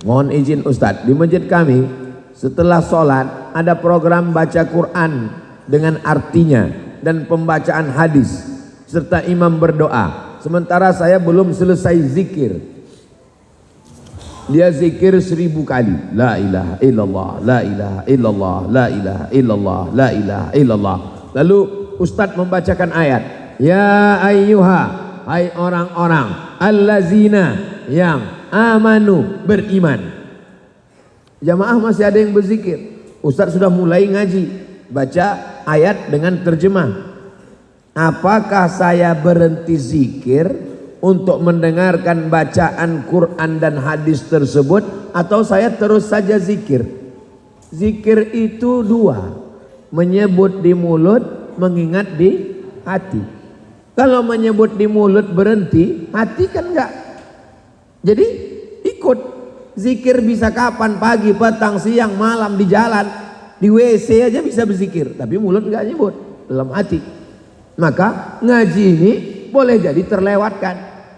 Mohon izin Ustadz, di masjid kami setelah sholat ada program baca Quran dengan artinya dan pembacaan hadis serta imam berdoa. Sementara saya belum selesai zikir. Dia zikir 1000 kali. La ilaha illallah, la ilaha illallah, la ilaha illallah, la ilaha illallah. Lalu Ustadz membacakan ayat. Ya ayyuha, hai orang-orang allazina yang amanu, beriman. Jamaah masih ada yang berzikir. Ustadz sudah mulai ngaji, baca ayat dengan terjemah. Apakah saya berhenti zikir untuk mendengarkan bacaan Quran dan hadis tersebut, atau saya terus saja zikir? Zikir itu dua, menyebut di mulut, mengingat di hati. Kalau menyebut di mulut berhenti, hati kan enggak. Jadi ikut zikir bisa kapan, pagi, petang, siang, malam, di jalan, di WC aja bisa berzikir, tapi mulut enggak nyebut, dalam hati. Maka ngaji ini boleh jadi terlewatkan.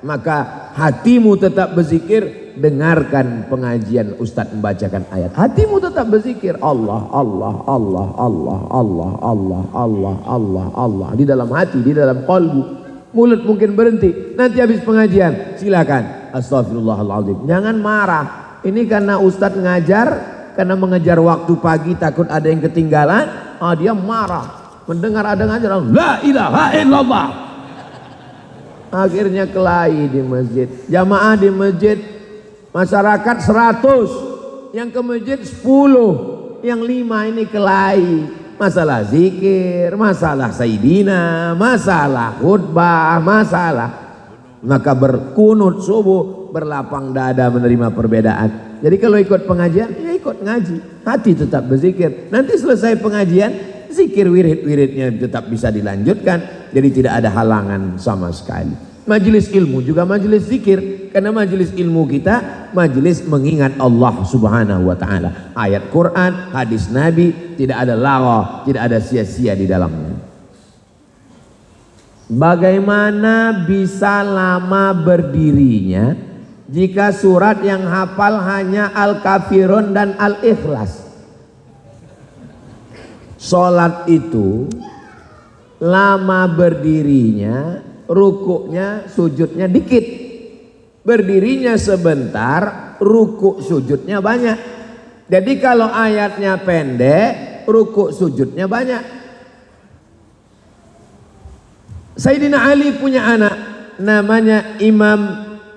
Maka hatimu tetap berzikir, dengarkan pengajian Ustadz membacakan ayat. Hatimu tetap berzikir Allah, Allah, Allah, Allah, Allah, Allah, Allah, Allah, Allah, di dalam hati, di dalam qalbu. Mulut mungkin berhenti. Nanti habis pengajian silakan astagfirullahaladzim. Jangan marah. Ini karena Ustadz ngajar, karena mengejar waktu pagi takut ada yang ketinggalan, dia marah. Mendengar ada ngajar la ilaha illallah, akhirnya kelahi di masjid. Jamaah di masjid masyarakat 100, yang ke masjid 10, yang 5 ini kelahi. Masalah zikir, masalah sayyidina, masalah khutbah, masalah. Maka berkunut subuh, berlapang dada menerima perbedaan. Jadi kalau ikut pengajian, ya ikut ngaji, hati tetap berzikir. Nanti selesai pengajian, zikir wirid-wiridnya tetap bisa dilanjutkan. Jadi tidak ada halangan sama sekali. Majelis ilmu juga majelis zikir, karena majelis ilmu kita majelis mengingat Allah Subhanahu wa taala. Ayat Quran, hadis Nabi, tidak ada lagha, tidak ada sia-sia di dalamnya. Bagaimana bisa lama berdirinya jika surat yang hafal hanya Al-Kafirun dan Al-Ikhlas? Sholat itu lama berdirinya, rukuknya, sujudnya dikit. Berdirinya sebentar, rukuk sujudnya banyak. Jadi kalau ayatnya pendek, rukuk sujudnya banyak. Sayyidina Ali punya anak namanya Imam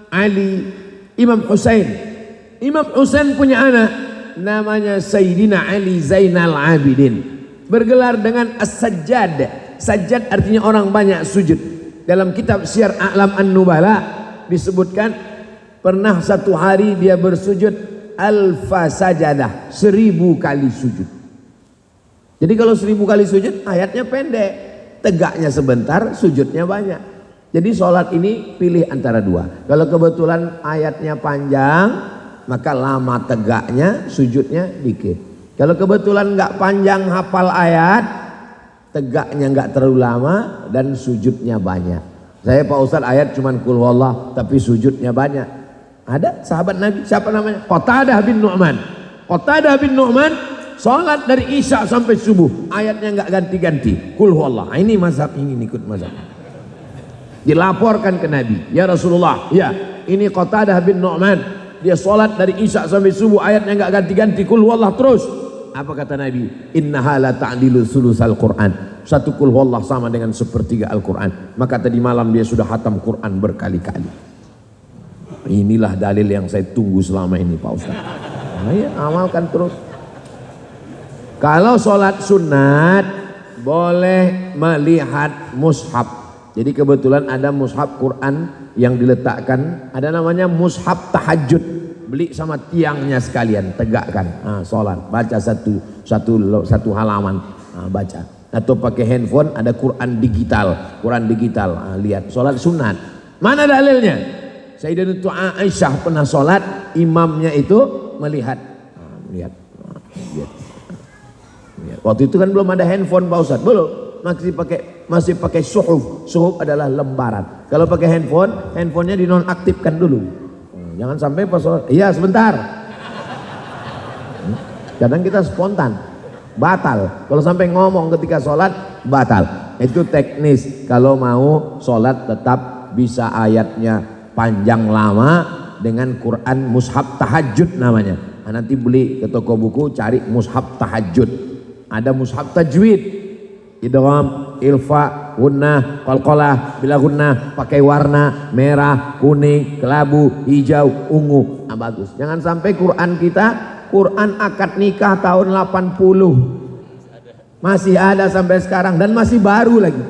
Ali, Imam Husain. Imam Husain punya anak namanya Sayyidina Ali Zainal Abidin. Bergelar dengan As-Sajjad. Sajjad artinya orang banyak sujud. Dalam kitab Syiar A'lam An-Nubala disebutkan pernah satu hari dia bersujud alfa sajadah, 1000 kali sujud. Jadi kalau 1000 kali sujud ayatnya pendek, tegaknya sebentar, sujudnya banyak. Jadi sholat ini pilih antara dua. Kalau kebetulan ayatnya panjang, maka lama tegaknya, sujudnya dikit. Kalau kebetulan nggak panjang hafal ayat, tegaknya nggak terlalu lama dan sujudnya banyak. Saya Pak Ustadz ayat cuman kul wallah tapi sujudnya banyak. Ada sahabat Nabi, siapa namanya? Qatadah bin Nu'man. Qatadah bin Nu'man sholat dari Isya sampai subuh, ayatnya nggak ganti-ganti, kul wallah. Ini mazhab, ini ikut mazhab. Dilaporkan ke Nabi, ya Rasulullah, ya ini Qatadah bin Nu'man, dia sholat dari Isya sampai subuh, ayatnya nggak ganti-ganti, kul wallah terus. Apa kata Nabi? Innaha la ta'dilu sulusal Quran. Satu kul wallah sama dengan sepertiga Al-Quran. Maka tadi malam dia sudah hatam Quran berkali-kali. Inilah dalil yang saya tunggu selama ini Pak Ustaz. Ayo amalkan terus. Kalau sholat sunat boleh melihat mushaf. Jadi kebetulan ada mushaf Quran yang diletakkan, ada namanya mushaf tahajud. Beli sama tiangnya sekalian, tegakkan, sholat, baca satu halaman, baca. Atau pakai handphone ada Quran digital, lihat, sholat sunat. Mana dalilnya? Sayyidatul Aisyah pernah sholat, imamnya itu melihat, lihat. Waktu itu kan belum ada handphone Pak Ustadz, belum, masih pakai suhuf. Suhuf adalah lembaran. Kalau pakai handphone, handphonenya dinonaktifkan dulu. Jangan sampai pas sholat, iya sebentar, Kadang kita spontan, batal. Kalau sampai ngomong ketika sholat, batal. Itu teknis. Kalau mau sholat tetap bisa ayatnya panjang lama dengan Quran mushaf tahajud namanya. Nah, nanti beli ke toko buku, cari mushaf tahajud. Ada mushaf tajwid. Idgham, ilfa, gunnah, qalqalah, bila gunnah, pakai warna merah, kuning, kelabu, hijau, ungu. Nah, bagus. Jangan sampai Quran kita, Quran akad nikah tahun 80. Masih ada sampai sekarang dan masih baru lagi.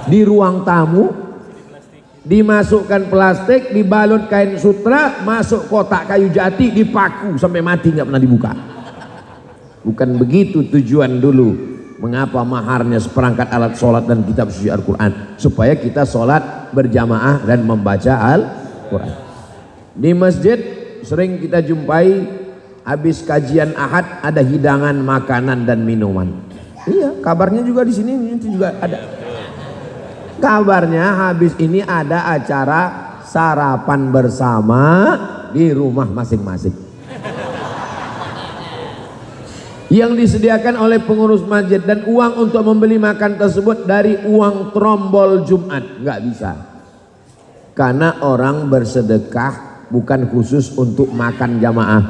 Di ruang tamu dimasukkan plastik, dibalut kain sutra, masuk kotak kayu jati, dipaku sampai mati nggak pernah dibuka. Bukan begitu tujuan dulu. Mengapa maharnya seperangkat alat sholat dan kitab suci Al-Quran? Supaya kita sholat berjamaah dan membaca Al-Quran. Di masjid sering kita jumpai habis kajian Ahad ada hidangan makanan dan minuman. Iya, kabarnya juga di sini juga ada. Kabarnya habis ini ada acara sarapan bersama di rumah masing-masing. Yang disediakan oleh pengurus masjid, dan uang untuk membeli makan tersebut dari uang trombol Jumat. Nggak bisa, karena orang bersedekah bukan khusus untuk makan jamaah,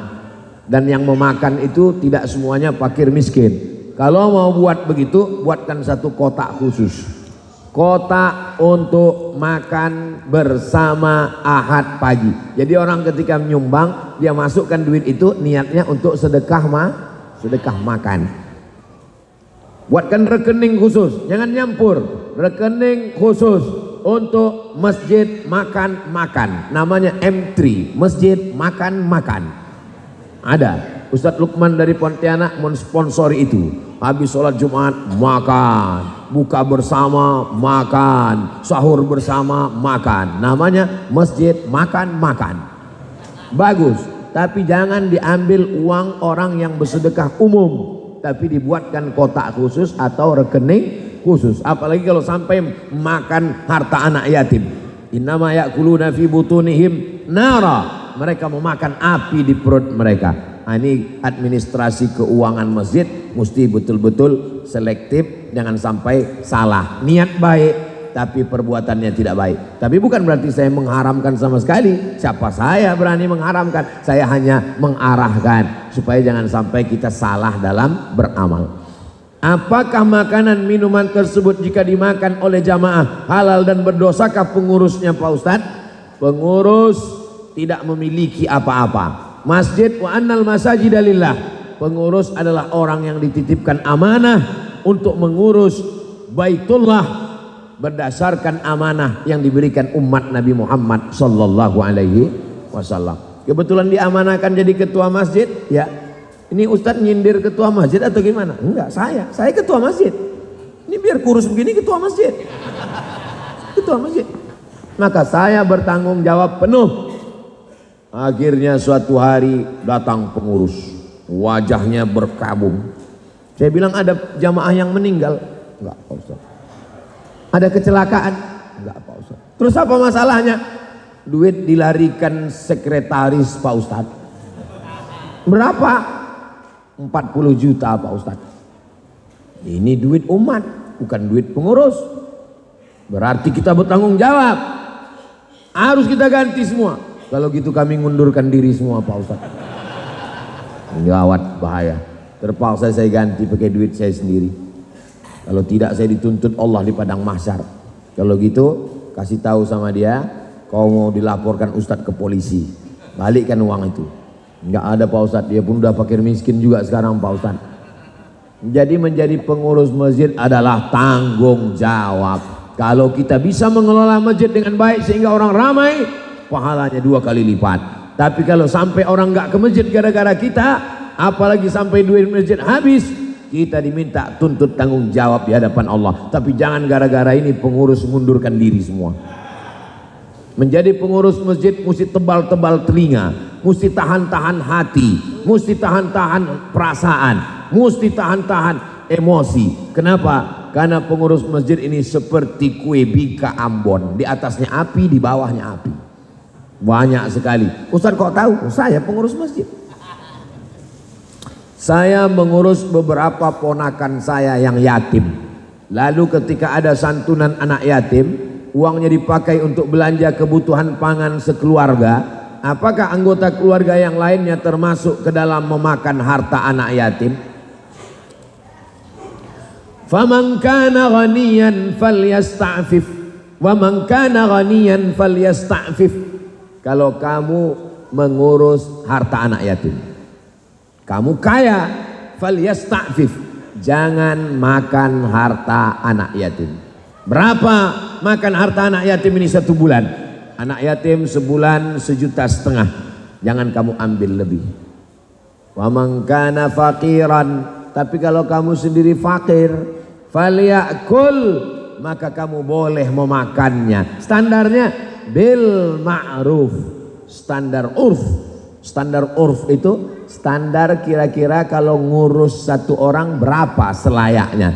dan yang memakan itu tidak semuanya fakir miskin. Kalau mau buat begitu, buatkan satu kotak khusus, kotak untuk makan bersama Ahad pagi. Jadi orang ketika menyumbang, dia masukkan duit itu niatnya untuk sedekah makan. Buatkan rekening khusus, jangan nyampur. Rekening khusus untuk masjid makan-makan, namanya M3, masjid makan-makan. Ada Ustadz Lukman dari Pontianak mensponsori itu. Habis sholat Jumat makan, buka bersama makan, sahur bersama makan, namanya masjid makan-makan. Bagus. Tapi jangan diambil uang orang yang bersedekah umum, tapi dibuatkan kotak khusus atau rekening khusus. Apalagi kalau sampai makan harta anak yatim. Innama ya'kuluna fi butunihim nara. Mereka memakan api di perut mereka. Nah, ini administrasi keuangan masjid mesti betul-betul selektif, jangan sampai salah. Niat baik tapi perbuatannya tidak baik. Tapi bukan berarti saya mengharamkan sama sekali. Siapa saya berani mengharamkan? Saya hanya mengarahkan supaya jangan sampai kita salah dalam beramal. Apakah makanan minuman tersebut jika dimakan oleh jamaah halal dan berdosakah pengurusnya Pak Ustadz? Pengurus tidak memiliki apa-apa. Masjid wa annal masajida lillah. Pengurus adalah orang yang dititipkan amanah untuk mengurus Baitullah berdasarkan amanah yang diberikan umat Nabi Muhammad sallallahu alaihi wasallam. Kebetulan diamanahkan jadi ketua masjid, ya. Ini Ustadz nyindir ketua masjid atau gimana? Enggak, saya ketua masjid. Ini biar kurus begini ketua masjid. Ketua masjid. Maka saya bertanggung jawab penuh. Akhirnya suatu hari datang pengurus, wajahnya berkabung. Saya bilang ada jamaah yang meninggal. Enggak, Pak Ustadz. Ada kecelakaan? Enggak, Pak Ustadz. Terus apa masalahnya? Duit dilarikan sekretaris Pak Ustadz. Berapa? 40 juta Pak Ustadz. Ini duit umat, bukan duit pengurus. Berarti kita bertanggung jawab. Harus kita ganti semua. Kalau gitu kami ngundurkan diri semua Pak Ustadz. Gawat, bahaya. Terpaksa saya ganti pakai duit saya sendiri. Kalau tidak saya dituntut Allah di padang mahsyar. Kalau gitu kasih tahu sama dia, kau mau dilaporkan Ustadz ke polisi, balikkan uang itu. Enggak ada Pak Ustadz, dia pun udah fakir miskin juga sekarang Pak Ustadz. Jadi menjadi pengurus masjid adalah tanggung jawab. Kalau kita bisa mengelola masjid dengan baik sehingga orang ramai, pahalanya 2 kali lipat. Tapi kalau sampai orang nggak ke masjid gara-gara kita, apalagi sampai duit masjid habis, kita diminta tuntut tanggung jawab di hadapan Allah. Tapi jangan gara-gara ini pengurus mundurkan diri semua. Menjadi pengurus masjid mesti tebal-tebal telinga, mesti tahan-tahan hati, mesti tahan-tahan perasaan, mesti tahan-tahan emosi. Kenapa? Karena pengurus masjid ini seperti kue bika Ambon, di atasnya api, di bawahnya api. Banyak sekali. Ustaz kok tahu? Saya pengurus masjid. Saya mengurus beberapa ponakan saya yang yatim. Lalu ketika ada santunan anak yatim, uangnya dipakai untuk belanja kebutuhan pangan sekeluarga. Apakah anggota keluarga yang lainnya termasuk ke dalam memakan harta anak yatim? Faman kana ghaniyan falyasta'fif wa man kana ghaniyan falyasta'fif. Kalau kamu mengurus harta anak yatim, kamu kaya, falyasta'fif, jangan makan harta anak yatim. Berapa makan harta anak yatim ini 1 bulan? Anak yatim sebulan 1,5 juta, jangan kamu ambil lebih. Wa man kana faqiran, tapi kalau kamu sendiri fakir, falyakul, maka kamu boleh memakannya. Standarnya bil ma'ruf, standar urf. Standar urf itu standar kira-kira kalau ngurus 1 orang berapa selayaknya.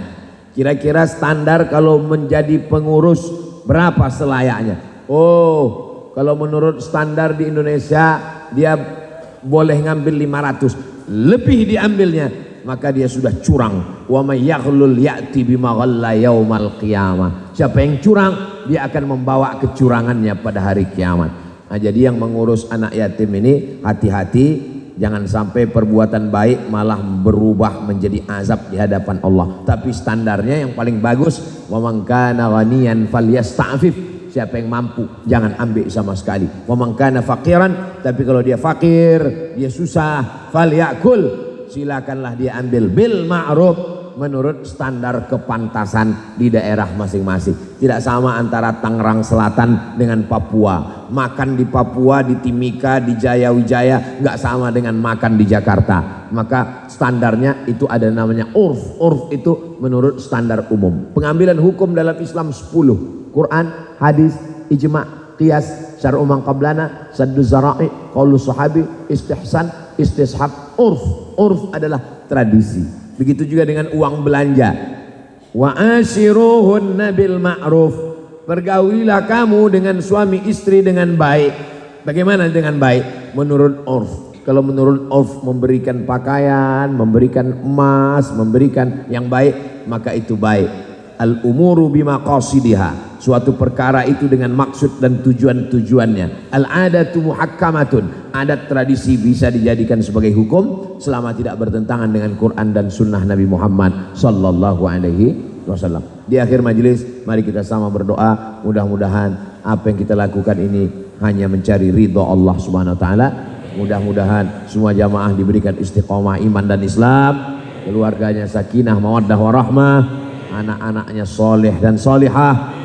Kira-kira standar kalau menjadi pengurus berapa selayaknya. Oh, kalau menurut standar di Indonesia dia boleh ngambil 500, lebih diambilnya maka dia sudah curang. Wa may yaghlul ya'ti bima ghalla yaumal qiyamah. Siapa yang curang, dia akan membawa kecurangannya pada hari kiamat. Nah, jadi yang mengurus anak yatim ini hati-hati, jangan sampai perbuatan baik malah berubah menjadi azab di hadapan Allah. Tapi standarnya yang paling bagus, wa man kana ghaniyan falyasta'fif, siapa yang mampu jangan ambil sama sekali. Wa man kana faqiran, tapi kalau dia fakir, dia susah, falyakul, silakanlah dia ambil bil ma'ruf, menurut standar kepantasan di daerah masing-masing. Tidak sama antara Tangerang Selatan dengan Papua. Makan di Papua, di Timika, di Jaya Wijaya nggak sama dengan makan di Jakarta. Maka standarnya itu ada namanya urf. Urf itu menurut standar umum. Pengambilan hukum dalam Islam 10. Quran, hadis, ijma', qiyas, syar'u man qablana, saddu zara'i, qaulu sahabi, istihsan, istishab. Urf. Urf adalah tradisi. Begitu juga dengan uang belanja. Wa ashiruhunna bil ma'ruf. Pergaulilah kamu dengan suami istri dengan baik. Bagaimana dengan baik? Menurut urf. Kalau menurut urf memberikan pakaian, memberikan emas, memberikan yang baik, maka itu baik. Al umuru bimaqasidiha. Suatu perkara itu dengan maksud dan tujuan-tujuannya. Al adatu muhakkamatun. Adat tradisi bisa dijadikan sebagai hukum selama tidak bertentangan dengan Quran dan sunnah Nabi Muhammad sallallahu alaihi wasallam. Di akhir majelis, mari kita sama berdoa, mudah-mudahan apa yang kita lakukan ini hanya mencari ridha Allah Subhanahu wa taala. Mudah-mudahan semua jamaah diberikan istiqomah iman dan Islam, keluarganya sakinah mawaddah warahmah, anak-anaknya soleh dan solihah,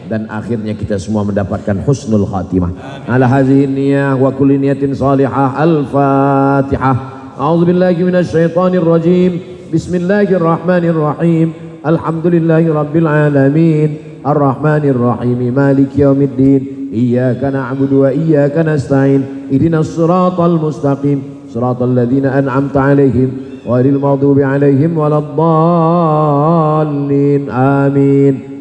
dan akhirnya kita semua mendapatkan husnul khatimah. Ala hadhihi niyyah wa kulli niyatin salihah. Al-Fatihah. A'udzu billahi minasyaitonir rajim. Bismillahirrahmanirrahim. Alhamdulillahi rabbil alamin. Arrahmanir rahim. Maliki yaumiddin. Iyyaka na'budu wa iyyaka nasta'in. Ihdinas siratal mustaqim. Siratal ladzina an'amta 'alaihim ghairil maghdubi 'alaihim waladdallin. Amin.